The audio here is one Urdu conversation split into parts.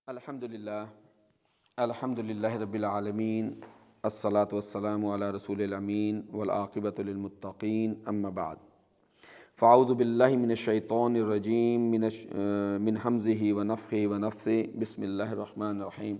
الحمدللہ رب العالمین، الصلاۃ والسلام علی رسول الامین والعاقبۃ للمتقین، اما بعد فاعوذ باللہ من الشیطان الرجیم من حمزہ ونفخہ ونفثہ، بسم اللہ الرحمن الرحیم۔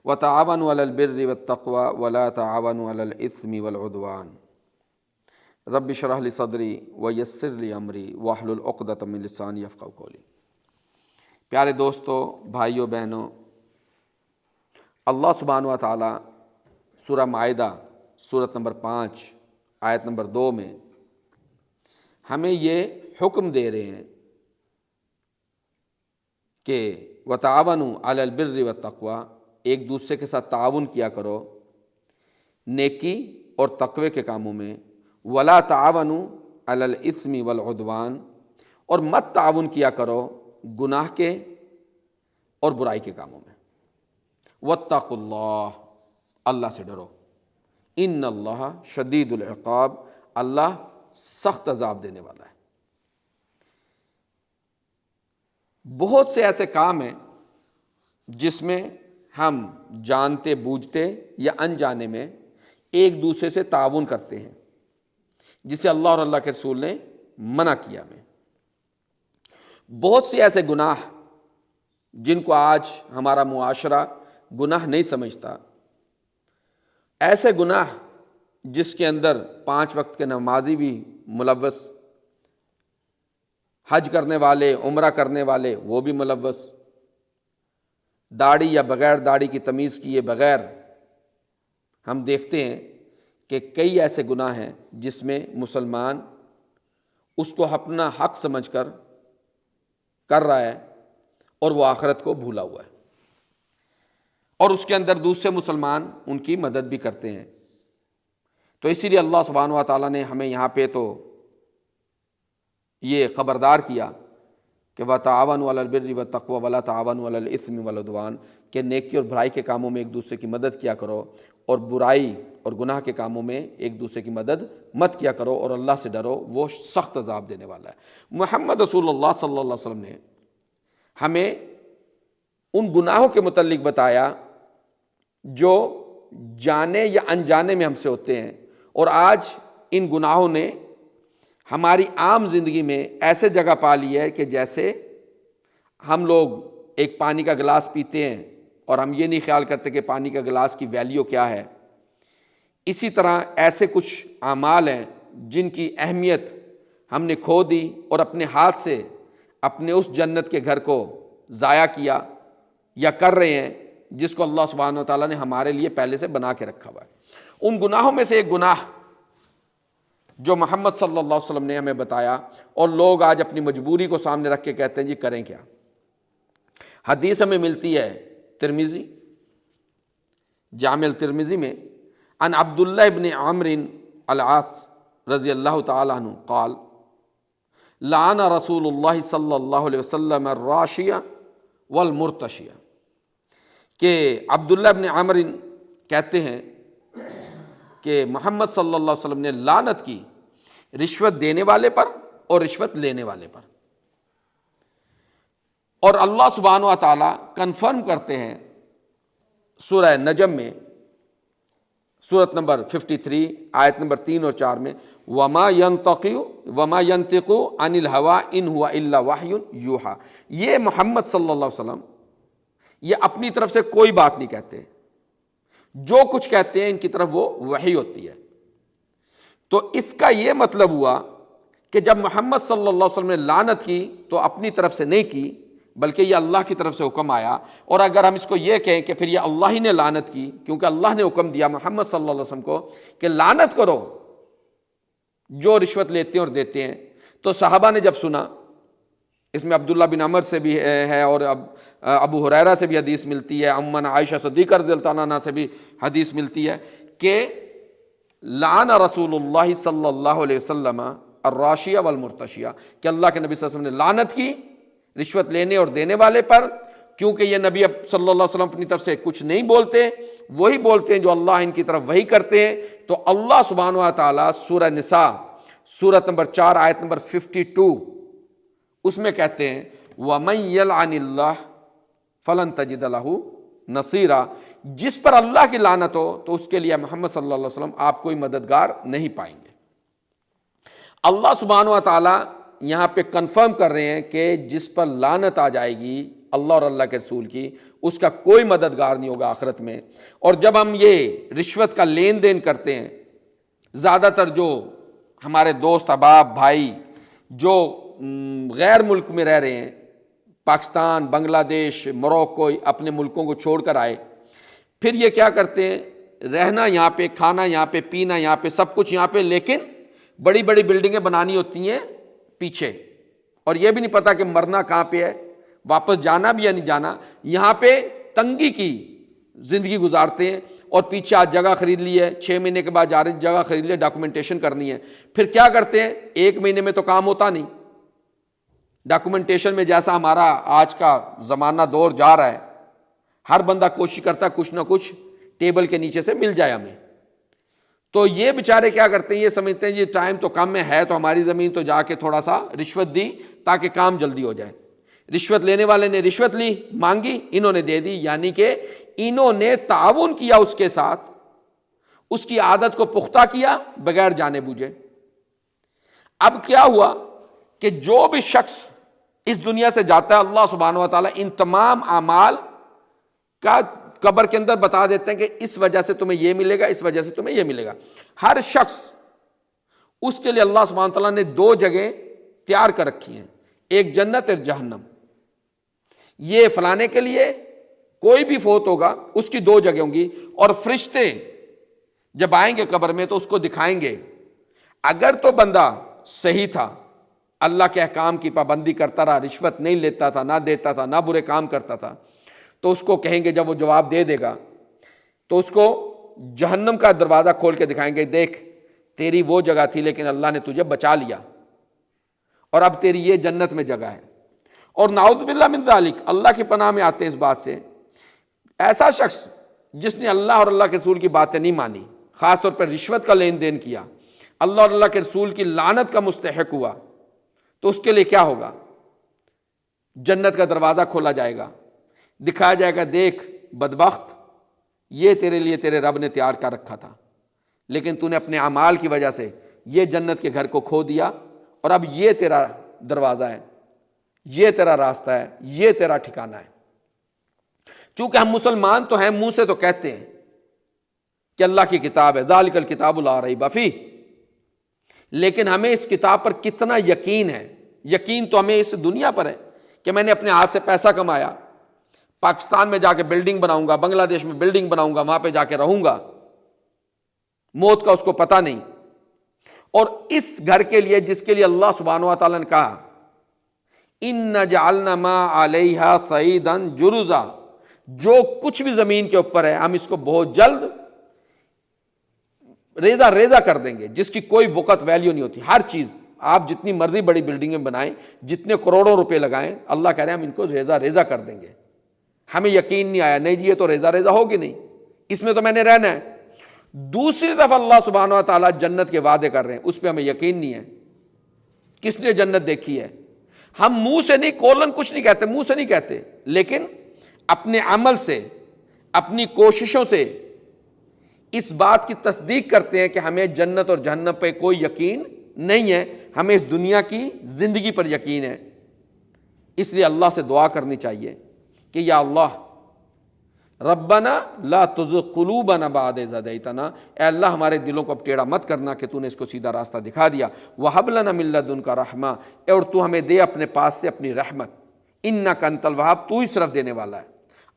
وتعاونوا علی البر والتقوی ولا تعاونوا علی الاثم والعدوان۔ رب اشرح لی صدری ویسر لی امری واحلل عقدۃ من لسانی یفقہوا قولی۔ پیارے دوستو، بھائیوں، بہنوں، اللہ سبحانہ و تعالیٰ سورہ مائدہ سورت نمبر 5 آیت نمبر 2 میں ہمیں یہ حکم دے رہے ہیں کہ وَتَعَاوَنُوا عَلَى الْبِرِّ وَالتَّقْوَىٰ، ایک دوسرے کے ساتھ تعاون کیا کرو نیکی اور تقوی کے کاموں میں، وَلَا تَعَاوَنُوا عَلَى الْإِثْمِ وَالْعُدْوَانِ، اور مت تعاون کیا کرو گناہ کے اور برائی کے کاموں میں۔ واتقوا اللہ، اللہ سے ڈرو، ان اللہ شدید العقاب، اللہ سخت عذاب دینے والا ہے۔ بہت سے ایسے کام ہیں جس میں ہم جانتے بوجھتے یا انجانے میں ایک دوسرے سے تعاون کرتے ہیں، جسے اللہ اور اللہ کے رسول نے منع کیا ہمیں۔ بہت سے ایسے گناہ جن کو آج ہمارا معاشرہ گناہ نہیں سمجھتا، ایسے گناہ جس کے اندر 5 وقت کے نمازی بھی ملوث، حج کرنے والے، عمرہ کرنے والے وہ بھی ملوث، داڑھی یا بغیر داڑھی کی تمیز کیے بغیر ہم دیکھتے ہیں کہ کئی ایسے گناہ ہیں جس میں مسلمان اس کو اپنا حق سمجھ کر رہا ہے اور وہ آخرت کو بھولا ہوا ہے، اور اس کے اندر دوسرے مسلمان ان کی مدد بھی کرتے ہیں۔ تو اسی لیے اللہ سبحانہ و تعالیٰ نے ہمیں یہاں پہ تو یہ خبردار کیا کہ وَتَعَاوَنُوا عَلَى الْبِرِّ وَالتَّقْوَىٰ وَلَا تَعَاوَنُوا عَلَى الْإِثْمِ وَالْعُدْوَانِ، کہ نیکی اور بھلائی کے کاموں میں ایک دوسرے کی مدد کیا کرو اور برائی اور گناہ کے کاموں میں ایک دوسرے کی مدد مت کیا کرو، اور اللہ سے ڈرو، وہ سخت عذاب دینے والا ہے۔ محمد رسول اللہ صلی اللہ علیہ وسلم نے ہمیں ان گناہوں کے متعلق بتایا جو جانے یا انجانے میں ہم سے ہوتے ہیں، اور آج ان گناہوں نے ہماری عام زندگی میں ایسے جگہ پا لی ہے کہ جیسے ہم لوگ ایک پانی کا گلاس پیتے ہیں اور ہم یہ نہیں خیال کرتے کہ پانی کا گلاس کی ویلیو کیا ہے۔ اسی طرح ایسے کچھ اعمال ہیں جن کی اہمیت ہم نے کھو دی اور اپنے ہاتھ سے اپنے اس جنت کے گھر کو ضائع کیا یا کر رہے ہیں جس کو اللہ سبحانہ و تعالیٰ نے ہمارے لیے پہلے سے بنا کے رکھا ہوا ہے۔ ان گناہوں میں سے ایک گناہ جو محمد صلی اللہ علیہ وسلم نے ہمیں بتایا، اور لوگ آج اپنی مجبوری کو سامنے رکھ کے کہتے ہیں جی کریں کیا۔ حدیث ہمیں ملتی ہے ترمذی، جامع الترمذی میں، عن عبداللہ ابن عمرو العاص رضی اللہ تعالیٰ عنہ قال لعن رسول اللہ صلی اللہ علیہ وسلم الراشیہ والمرتشیہ، کہ عبداللہ ابن عمرو کہتے ہیں کہ محمد صلی اللہ علیہ وسلم نے لعنت کی رشوت دینے والے پر اور رشوت لینے والے پر۔ اور اللہ سبحانہ و تعالیٰ کنفرم کرتے ہیں سورہ نجم میں سورت نمبر 53 آیت نمبر 3 اور 4 میں، وَمَا يَنطِقُ عَنِ الْهَوَىٰ إِنْ هُوَ إِلَّا وَحْيٌ يُوحَىٰ، یہ محمد صلی اللہ علیہ وسلم یہ اپنی طرف سے کوئی بات نہیں کہتے، جو کچھ کہتے ہیں ان کی طرف وہ وحی ہوتی ہے۔ تو اس کا یہ مطلب ہوا کہ جب محمد صلی اللہ علیہ وسلم نے لعنت کی تو اپنی طرف سے نہیں کی، بلکہ یہ اللہ کی طرف سے حکم آیا۔ اور اگر ہم اس کو یہ کہیں کہ پھر یہ اللہ ہی نے لعنت کی، کیونکہ اللہ نے حکم دیا محمد صلی اللہ علیہ وسلم کو کہ لعنت کرو جو رشوت لیتے ہیں اور دیتے ہیں، تو صحابہ نے جب سنا، اس میں عبداللہ بن عمر سے بھی ہے اور ابو ہریرہ سے بھی حدیث ملتی ہے، امنا عائشہ صدیقہ رضی اللہ عنہ سے بھی حدیث ملتی ہے کہ لعن رسول اللہ صلی اللہ علیہ وسلم الراشیہ والمرتشیہ، کہ اللہ کے نبی صلی اللہ علیہ وسلم نے لعنت کی رشوت لینے اور دینے والے پر، کیونکہ یہ نبی صلی اللہ علیہ وسلم اپنی طرف سے کچھ نہیں بولتے، وہی بولتے ہیں جو اللہ ان کی طرف وحی کرتے ہیں۔ تو اللہ سبحانہ و تعالیٰ سورہ نساء سورت نمبر 4 آیت نمبر 52 اس میں کہتے ہیں وَمَن يَلْعَنِ اللَّهُ فلن تجد لہ نصیرا، جس پر اللہ کی لعنت ہو تو اس کے لیے محمد صلی اللہ علیہ وسلم آپ کوئی مددگار نہیں پائیں گے۔ اللہ سبحانہ و تعالیٰ یہاں پہ کنفرم کر رہے ہیں کہ جس پر لعنت آ جائے گی اللہ اور اللہ کے رسول کی، اس کا کوئی مددگار نہیں ہوگا آخرت میں۔ اور جب ہم یہ رشوت کا لین دین کرتے ہیں، زیادہ تر جو ہمارے دوست احباب بھائی جو غیر ملک میں رہ رہے ہیں، پاکستان، بنگلہ دیش، موروکو، اپنے ملکوں کو چھوڑ کر آئے، پھر یہ کیا کرتے ہیں، رہنا یہاں پہ، کھانا یہاں پہ، پینا یہاں پہ، سب کچھ یہاں پہ، لیکن بڑی بڑی بلڈنگیں بنانی ہوتی ہیں پیچھے، اور یہ بھی نہیں پتا کہ مرنا کہاں پہ ہے، واپس جانا بھی یا نہیں جانا، یہاں پہ تنگی کی زندگی گزارتے ہیں، اور پیچھے آج جگہ خرید لی ہے، 6 مہینے کے بعد جا رہی جگہ خرید لی، ڈاکومنٹیشن کرنی ہے، پھر کیا کرتے ہیں، 1 مہینے میں تو کام ہوتا نہیں، ڈاکومنٹیشن میں جیسا ہمارا آج کا زمانہ دور جا رہا ہے، ہر بندہ کوشش کرتا ہے کچھ نہ کچھ ٹیبل کے نیچے سے مل جائے ہمیں، تو یہ بیچارے کیا کرتے ہیں، یہ سمجھتے ہیں یہ ٹائم تو کم ہے تو ہماری زمین تو جا کے تھوڑا سا رشوت دی تاکہ کام جلدی ہو جائے، رشوت لینے والے نے رشوت لی، مانگی، انہوں نے دے دی، یعنی کہ انہوں نے تعاون کیا اس کے ساتھ، اس کی عادت کو پختہ کیا بغیر جانے بوجھے۔ اب کیا ہوا کہ جو بھی شخص اس دنیا سے جاتا ہے، اللہ سبحانہ و تعالیٰ ان تمام اعمال کا قبر کے اندر بتا دیتے ہیں کہ اس وجہ سے تمہیں یہ ملے گا، اس وجہ سے تمہیں یہ ملے گا۔ ہر شخص اس کے لیے اللہ سبحانہ و تعالیٰ نے 2 جگہیں تیار کر رکھی ہیں، ایک جنت اور جہنم۔ یہ فلانے کے لیے کوئی بھی فوت ہوگا اس کی 2 جگہ ہوں گی، اور فرشتے جب آئیں گے قبر میں تو اس کو دکھائیں گے، اگر تو بندہ صحیح تھا، اللہ کے احکام کی پابندی کرتا رہا، رشوت نہیں لیتا تھا، نہ دیتا تھا، نہ برے کام کرتا تھا، تو اس کو کہیں گے، جب وہ جواب دے دے گا تو اس کو جہنم کا دروازہ کھول کے دکھائیں گے، دیکھ تیری وہ جگہ تھی لیکن اللہ نے تجھے بچا لیا، اور اب تیری یہ جنت میں جگہ ہے۔ اور نعوذ باللہ من ذالک، اللہ کی پناہ میں آتے ہیں اس بات سے، ایسا شخص جس نے اللہ اور اللہ کے رسول کی باتیں نہیں مانی، خاص طور پر رشوت کا لین دین کیا، اللہ اور اللہ کے رسول کی لعنت کا مستحق ہوا، تو اس کے لیے کیا ہوگا، جنت کا دروازہ کھولا جائے گا، دکھایا جائے گا، دیکھ بدبخت، یہ تیرے لیے تیرے رب نے تیار کر رکھا تھا، لیکن تو نے اپنے اعمال کی وجہ سے یہ جنت کے گھر کو کھو دیا، اور اب یہ تیرا دروازہ ہے، یہ تیرا راستہ ہے، یہ تیرا ٹھکانہ ہے۔ چونکہ ہم مسلمان تو ہیں، منہ سے تو کہتے ہیں کہ اللہ کی کتاب ہے، ذالک الکتاب لا ریب فیہ، لیکن ہمیں اس کتاب پر کتنا یقین ہے؟ یقین تو ہمیں اس دنیا پر ہے کہ میں نے اپنے ہاتھ سے پیسہ کمایا، پاکستان میں جا کے بلڈنگ بناؤں گا، بنگلہ دیش میں بلڈنگ بناؤں گا، وہاں پہ جا کے رہوں گا، موت کا اس کو پتہ نہیں۔ اور اس گھر کے لیے جس کے لیے اللہ سبحانہ و تعالیٰ نے کہا اِنَّ جَعَلْنَا مَا عَلَيْهَا صَعِيدًا جُرُزًا، جو کچھ بھی زمین کے اوپر ہے ہم اس کو بہت جلد ریزہ ریزہ کر دیں گے، جس کی کوئی وقت ویلیو نہیں ہوتی۔ ہر چیز آپ جتنی مرضی بڑی بلڈنگیں بنائیں، جتنے کروڑوں روپے لگائیں، اللہ کہہ رہے ہیں ہم ان کو ریزہ ریزہ کر دیں گے۔ ہمیں یقین نہیں آیا، نہیں جی یہ تو ریزہ ریزہ ہوگی نہیں، اس میں تو میں نے رہنا ہے۔ دوسری طرف اللہ سبحانہ و تعالیٰ جنت کے وعدے کر رہے ہیں، اس پہ ہمیں یقین نہیں ہے۔ کس نے جنت دیکھی ہے؟ ہم منہ سے نہیں، کولن کچھ نہیں کہتے، منہ سے نہیں کہتے، لیکن اپنے عمل سے، اپنی کوششوں سے اس بات کی تصدیق کرتے ہیں کہ ہمیں جنت اور جہنم پہ کوئی یقین نہیں ہے، ہمیں اس دنیا کی زندگی پر یقین ہے۔ اس لیے اللہ سے دعا کرنی چاہیے کہ یا اللہ ربنا لا تزغ قلوبنا بعد اذ ہدیتنا، اے اللہ ہمارے دلوں کو اب ٹیڑھا مت کرنا کہ تو نے اس کو سیدھا راستہ دکھا دیا، وہب لنا من لدنک رحمہ، اور تو ہمیں دے اپنے پاس سے اپنی رحمت، انک انت الوہاب، تو ہی صرف دینے والا ہے۔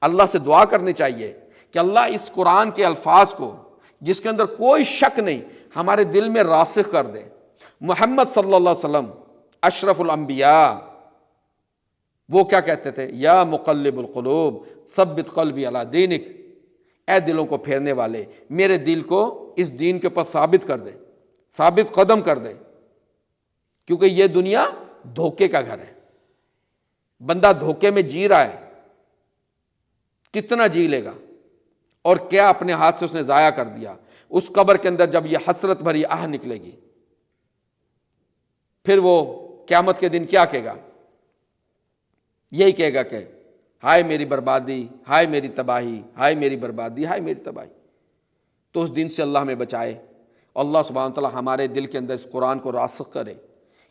اللہ سے دعا کرنی چاہیے کہ اللہ اس قرآن کے الفاظ کو جس کے اندر کوئی شک نہیں ہمارے دل میں راسخ کر دے۔ محمد صلی اللہ علیہ وسلم اشرف الانبیاء، وہ کیا کہتے تھے؟ یا مقلب القلوب ثبت قلبی علی دینک، اے دلوں کو پھیرنے والے میرے دل کو اس دین کے اوپر ثابت کر دے، ثابت قدم کر دے، کیونکہ یہ دنیا دھوکے کا گھر ہے، بندہ دھوکے میں جی رہا ہے، کتنا جی لے گا، اور کیا اپنے ہاتھ سے اس نے ضائع کر دیا۔ اس قبر کے اندر جب یہ حسرت بھری آہ نکلے گی، پھر وہ قیامت کے دن کیا کہے گا؟ یہی کہے گا کہ ہائے میری بربادی، ہائے میری تباہی، ہائے میری بربادی، ہائے میری تباہی۔ تو اس دن سے اللہ ہمیں بچائے۔ اللہ سبحانہ وتعالی ہمارے دل کے اندر اس قرآن کو راسخ کرے،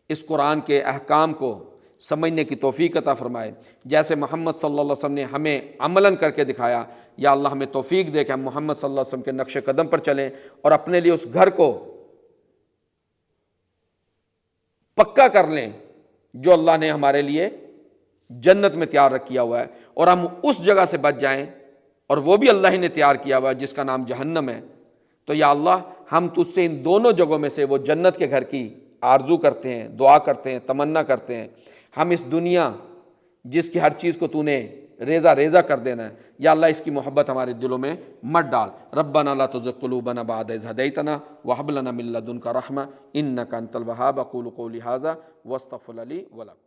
اس قرآن کے احکام کو سمجھنے کی توفیق عطا فرمائے۔ جیسے محمد صلی اللہ علیہ وسلم نے ہمیں عملاً کر کے دکھایا، یا اللہ ہمیں توفیق دے کہ ہم محمد صلی اللہ علیہ وسلم کے نقش قدم پر چلیں اور اپنے لیے اس گھر کو پکا کر لیں جو اللہ نے ہمارے لیے جنت میں تیار کیا ہوا ہے، اور ہم اس جگہ سے بچ جائیں، اور وہ بھی اللہ ہی نے تیار کیا ہوا ہے جس کا نام جہنم ہے۔ تو یا اللہ ہم تجھ سے ان دونوں جگہوں میں سے وہ جنت کے گھر کی آرزو کرتے ہیں، دعا کرتے ہیں، تمنا کرتے ہیں۔ ہم اس دنیا جس کی ہر چیز کو تو نے ریزہ ریزہ کر دینا ہے، یا اللہ اس کی محبت ہمارے دلوں میں مت ڈال۔ ربنا لا تزغ قلوبنا بعد اذ ہدیتنا وہب لنا من لدنک رحمہ انک انت الوہاب۔ اقول قولی ھذا واستغفر لی ولکم۔